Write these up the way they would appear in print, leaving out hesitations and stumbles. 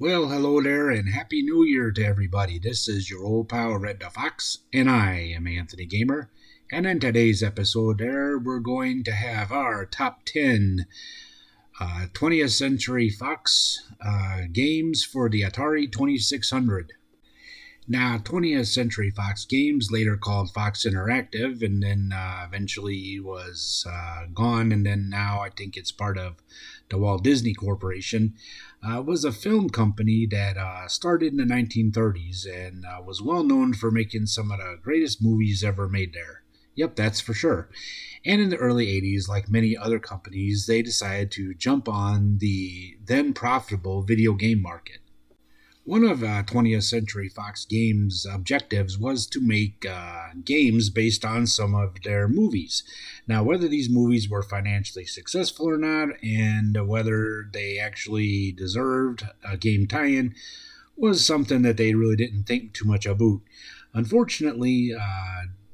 Well, hello there, and Happy New Year to everybody. This is your old pal Red the Fox, and I am Anthony Gamer. And in today's episode, we're going to have our top 10 20th Century Fox games for the Atari 2600. Now, 20th Century Fox Games, later called Fox Interactive, and then eventually was gone, and then now I think it's part of the Walt Disney Corporation, was a film company that started in the 1930s and was well known for making some of the greatest movies ever made there. Yep, that's for sure. And in the early 80s, like many other companies, they decided to jump on the then profitable video game market. One of 20th Century Fox Games' objectives was to make games based on some of their movies. Now, whether these movies were financially successful or not, and whether they actually deserved a game tie in, was something that they really didn't think too much about. Unfortunately,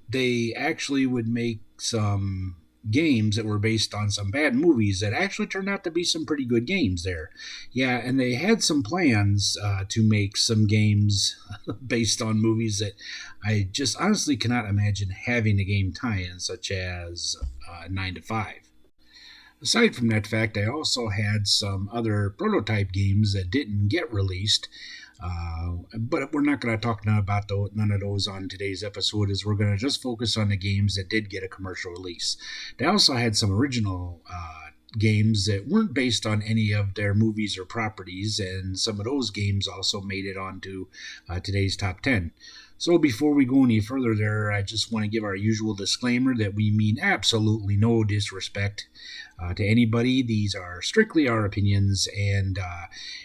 they actually would make some games that were based on some bad movies that actually turned out to be some pretty good games there. Yeah, and they had some plans to make some games based on movies that I just honestly cannot imagine having a game tie-in, such as 9 to 5. Aside from that fact, I also had some other prototype games that didn't get released. But we're not going to talk none about none of those on today's episode, as we're going to just focus on the games that did get a commercial release. They also had some original games that weren't based on any of their movies or properties, and some of those games also made it onto today's top 10. So before we go any further there, I just want to give our usual disclaimer that we mean absolutely no disrespect to anybody. These are strictly our opinions, and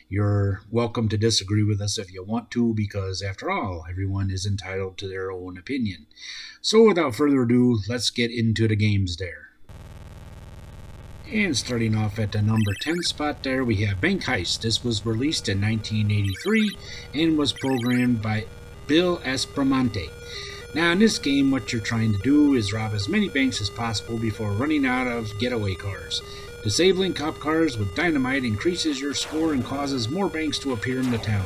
you're welcome to disagree with us if you want to, because after all, everyone is entitled to their own opinion. So without further ado, let's get into the games there. And starting off at the number 10 spot there, we have Bank Heist. This was released in 1983 and was programmed by Bill Espromonte. Now, in this game, what you're trying to do is rob as many banks as possible before running out of getaway cars. Disabling cop cars with dynamite increases your score and causes more banks to appear in the town.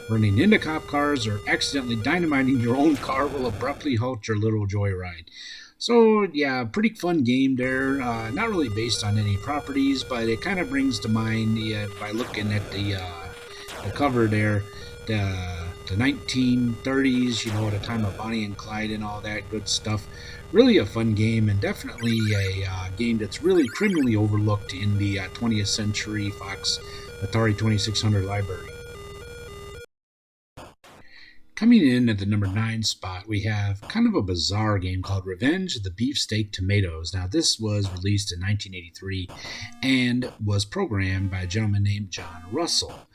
Running into cop cars or accidentally dynamiting your own car will abruptly halt your little joyride. So, yeah, pretty fun game there. Not really based on any properties, but it kind of brings to mind, by looking at the cover there, the 1930s, the time of Bonnie and Clyde and all that good stuff. Really a fun game, and definitely a game that's really criminally overlooked in the 20th Century Fox Atari 2600 library. Coming in at the number 9 spot, we have kind of a bizarre game called Revenge of the Beefsteak Tomatoes. Now, this was released in 1983 and was programmed by a gentleman named John Russell.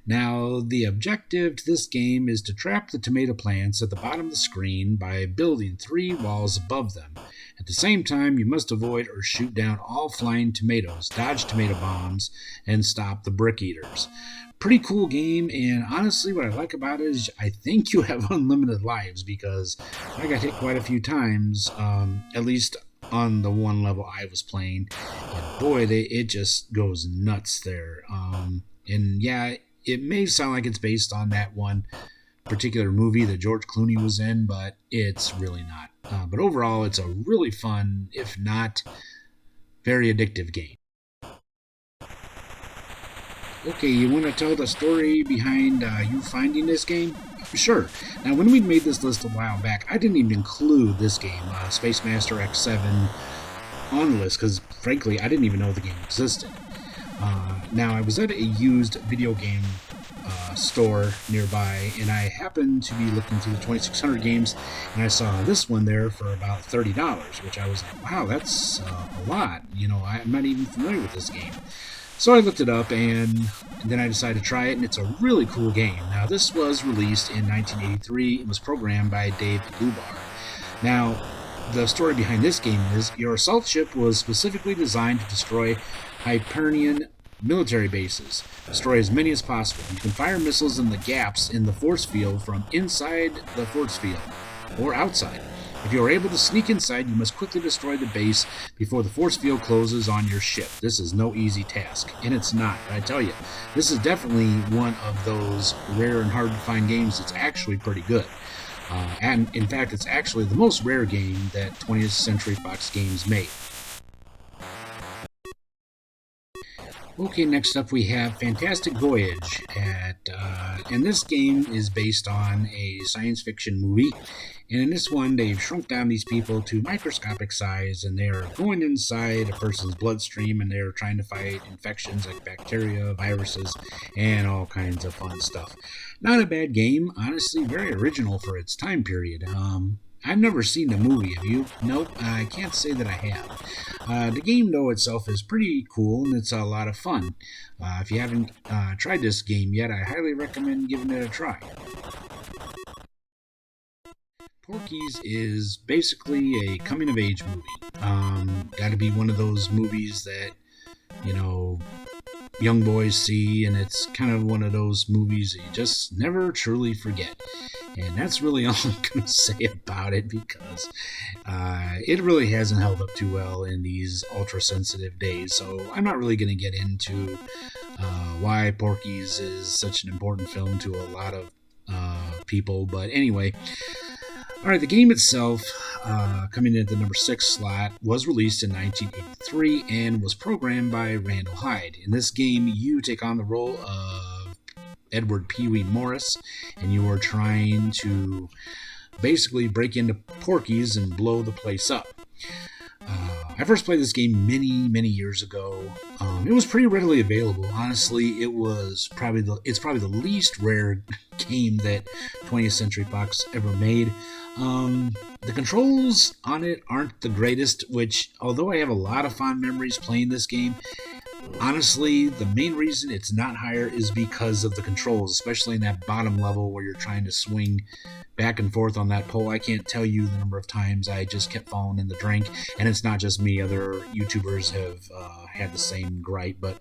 Now, the objective to this game is to trap the tomato plants at the bottom of the screen by building 3 walls above them. At the same time, you must avoid or shoot down all flying tomatoes, dodge tomato bombs, and stop the brick eaters. Pretty cool game, and honestly, what I like about it is I think you have unlimited lives, because I got hit quite a few times, at least on the one level I was playing. And boy, it just goes nuts there. And yeah, it may sound like it's based on that one particular movie that George Clooney was in, but it's really not. But overall, it's a really fun, if not very addictive game. Okay, you want to tell the story behind you finding this game? Sure. Now, when we made this list a while back, I didn't even include this game, Space Master X7, on the list, because frankly, I didn't even know the game existed. Now, I was at a used video game store nearby, and I happened to be looking through the 2600 games, and I saw this one there for about $30, which I was like, wow, that's a lot. I'm not even familiar with this game. So I looked it up, and then I decided to try it, and it's a really cool game. Now, this was released in 1983 and was programmed by Dave Lubar. Now, the story behind this game is your assault ship was specifically designed to destroy Hypernian military bases. Destroy as many as possible. You can fire missiles in the gaps in the force field from inside the force field or outside. If you are able to sneak inside, you must quickly destroy the base before the force field closes on your ship. This is no easy task, and it's not, I tell you. This is definitely one of those rare and hard to find games that's actually pretty good. And in fact, it's actually the most rare game that 20th Century Fox Games made. Okay, next up we have Fantastic Voyage, and this game is based on a science fiction movie, and in this one they've shrunk down these people to microscopic size, and they are going inside a person's bloodstream, and they're trying to fight infections like bacteria, viruses, and all kinds of fun stuff. Not a bad game, honestly, very original for its time period. I've never seen the movie, have you? Nope, I can't say that I have. The game, though, itself is pretty cool, and it's a lot of fun. If you haven't tried this game yet, I highly recommend giving it a try. Porky's is basically a coming-of-age movie. Got to be one of those movies that, young boys see, and it's kind of one of those movies that you just never truly forget. And that's really all I'm going to say about it, because it really hasn't held up too well in these ultra-sensitive days. So I'm not really going to get into why Porky's is such an important film to a lot of people. But anyway, all right, the game itself, coming in at the number 6 slot, was released in 1983 and was programmed by Randall Hyde. In this game, you take on the role of Edward Pee Wee Morris, and you are trying to basically break into Porky's and blow the place up. I first played this game many years ago. It was pretty readily available. Honestly, it's probably the least rare game that 20th Century Fox ever made. The controls on it aren't the greatest, which, although I have a lot of fond memories playing this game, honestly, the main reason it's not higher is because of the controls, especially in that bottom level where you're trying to swing back and forth on that pole. I can't tell you the number of times I just kept falling in the drink, and it's not just me. Other YouTubers have had the same gripe, but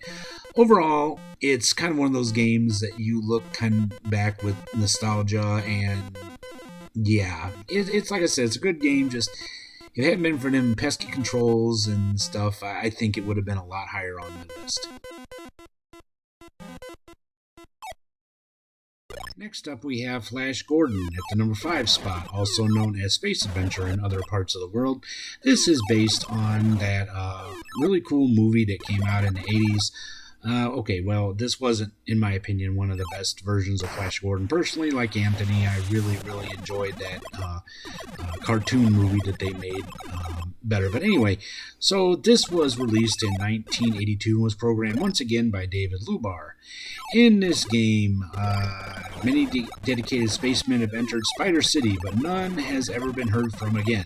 overall, it's kind of one of those games that you look kind of back with nostalgia, and yeah, it's like I said, it's a good game. Just if it hadn't been for them pesky controls and stuff, I think it would have been a lot higher on the list. Next up, we have Flash Gordon at the number 5 spot, also known as Space Adventure in other parts of the world. This is based on that really cool movie that came out in the 80s. Okay, well, this wasn't, in my opinion, one of the best versions of Flash Gordon. Personally, like Anthony, I really enjoyed that cartoon movie that they made better. But anyway, so this was released in 1982 and was programmed once again by David Lubar. In this game, many dedicated spacemen have entered Spider City, but none has ever been heard from again.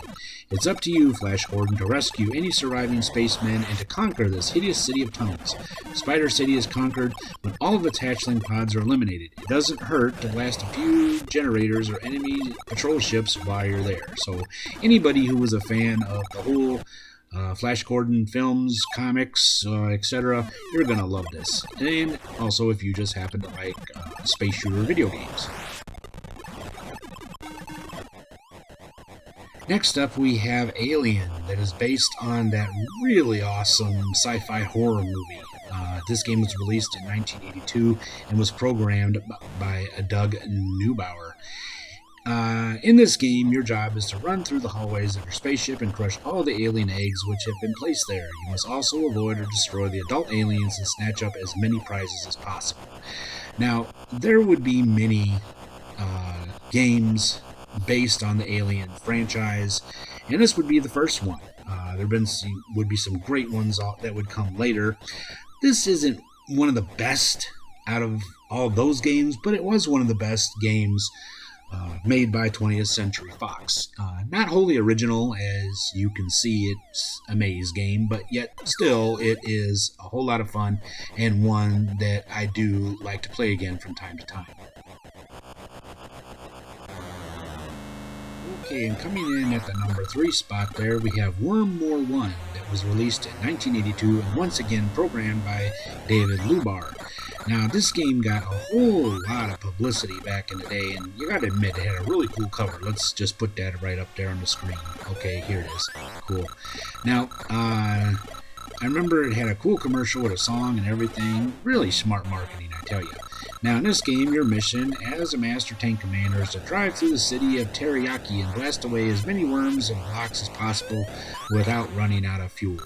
It's up to you, Flash Gordon, to rescue any surviving spacemen and to conquer this hideous city of tunnels. Spider City is conquered when all of its hatchling pods are eliminated. It doesn't hurt to blast a few generators or enemy patrol ships while you're there. So anybody who was a fan of the whole Flash Gordon films, comics, etc., you're going to love this. And also if you just happen to like space shooter video games. Next up, we have Alien, that is based on that really awesome sci-fi horror movie. This game was released in 1982 and was programmed by Doug Neubauer. In this game, your job is to run through the hallways of your spaceship and crush all the alien eggs which have been placed there. You must also avoid or destroy the adult aliens and snatch up as many prizes as possible. Now, there would be many games based on the Alien franchise, and this would be the first one. There would be some great ones that would come later. This isn't one of the best out of all those games, but it was one of the best games made by 20th Century Fox. Not wholly original, as you can see, it's a maze game, but yet still it is a whole lot of fun and one that I do like to play again from time to time. Okay, and coming in at the number 3 spot there, we have Worm War 1 that was released in 1982 and once again programmed by David Lubar. Now, this game got a whole lot of publicity back in the day, and you gotta admit, it had a really cool cover. Let's just put that right up there on the screen. Okay, here it is. Cool. Now, I remember it had a cool commercial with a song and everything. Really smart marketing, I tell you. Now, in this game, your mission as a Master Tank Commander is to drive through the city of Teriyaki and blast away as many worms and blocks as possible without running out of fuel.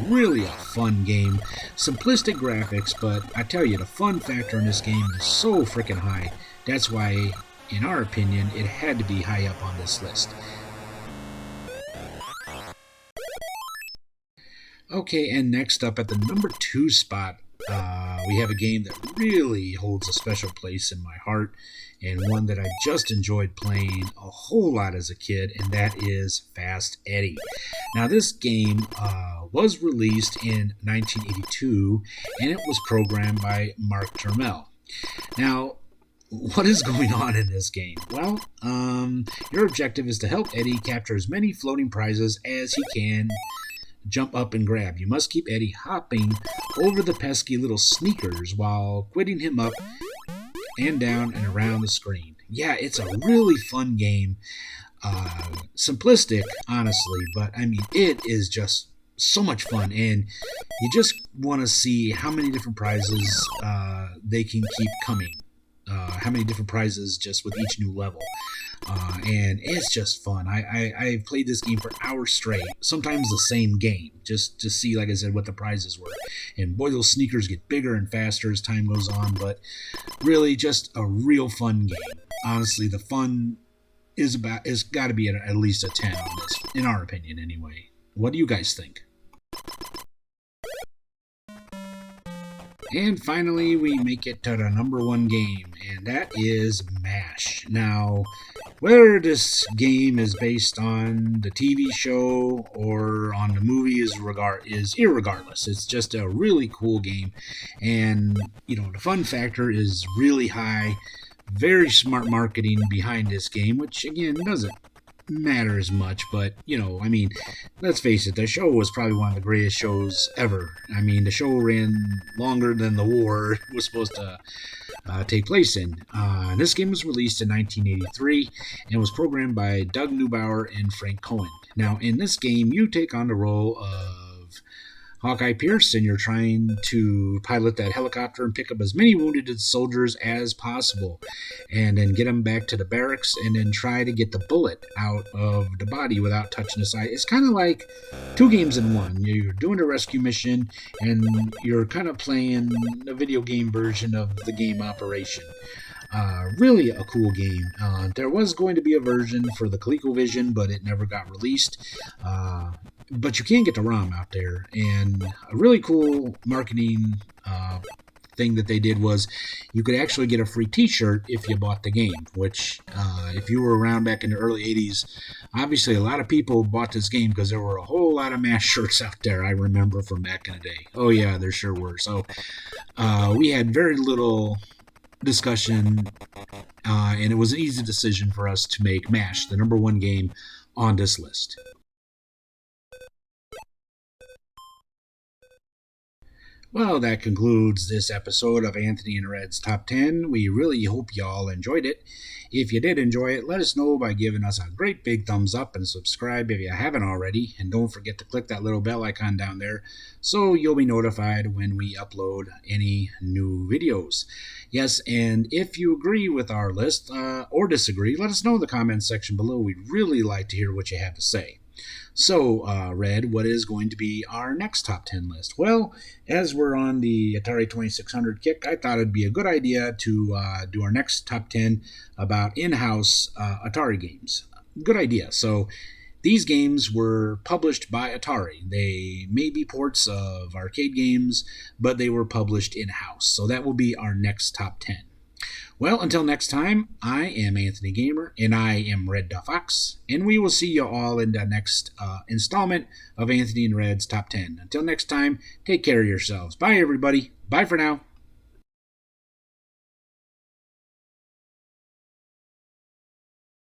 Really a fun game. Simplistic graphics, but I tell you, the fun factor in this game is so freaking high. That's why, in our opinion, it had to be high up on this list. Okay, and next up at the number 2 spot, we have a game that really holds a special place in my heart, and one that I just enjoyed playing a whole lot as a kid, and that is Fast Eddie. Now, this game was released in 1982, and it was programmed by Mark Turmel. Now, what is going on in this game? Well, your objective is to help Eddie capture as many floating prizes as he can jump up and grab. You must keep Eddie hopping over the pesky little sneakers while quitting him up and down and around the screen. Yeah, it's a really fun game. Simplistic, honestly, but I mean, it is just so much fun, and you just want to see how many different prizes they can keep coming. How many different prizes just with each new level. And it's just fun. I've played this game for hours straight, sometimes the same game, just to see, like I said, what the prizes were. And boy, those sneakers get bigger and faster as time goes on, but really just a real fun game. Honestly, the fun is got to be at least a 10 on this, in our opinion anyway. What do you guys think? And finally, we make it to the number 1 game, and that is MASH. Now, whether this game is based on the TV show or on the movie is irregardless. It's just a really cool game, and the fun factor is really high. Very smart marketing behind this game, which again doesn't matter as much, but I mean, let's face it, the show was probably one of the greatest shows ever. I mean, the show ran longer than the war it was supposed to take place in. This game was released in 1983 and was programmed by Doug Neubauer and Frank Cohen. Now, in this game, you take on the role of Hawkeye Pierce, and you're trying to pilot that helicopter and pick up as many wounded soldiers as possible, and then get them back to the barracks, and then try to get the bullet out of the body without touching the side. It's kind of like 2 games in 1. You're doing a rescue mission, and you're kind of playing a video game version of the game Operation. Really a cool game. There was going to be a version for the ColecoVision, but it never got released. But you can get the ROM out there, and a really cool marketing thing that they did was you could actually get a free t-shirt if you bought the game, which if you were around back in the early 80s, obviously a lot of people bought this game because there were a whole lot of MASH shirts out there, I remember, from back in the day. Oh yeah, there sure were. So we had very little discussion, and it was an easy decision for us to make MASH the number 1 game on this list. Well, that concludes this episode of Anthony and Red's Top 10. We really hope you all enjoyed it. If you did enjoy it, let us know by giving us a great big thumbs up and subscribe if you haven't already. And don't forget to click that little bell icon down there so you'll be notified when we upload any new videos. Yes, and if you agree with our list or disagree, let us know in the comments section below. We'd really like to hear what you have to say. So, Red, what is going to be our next top 10 list? Well, as we're on the Atari 2600 kick, I thought it'd be a good idea to do our next top 10 about in-house Atari games. Good idea. So, these games were published by Atari. They may be ports of arcade games, but they were published in-house. So that will be our next top 10. Well, until next time, I am Anthony Gamer, and I am Red the Fox, and we will see you all in the next installment of Anthony and Red's Top 10. Until next time, take care of yourselves. Bye, everybody. Bye for now.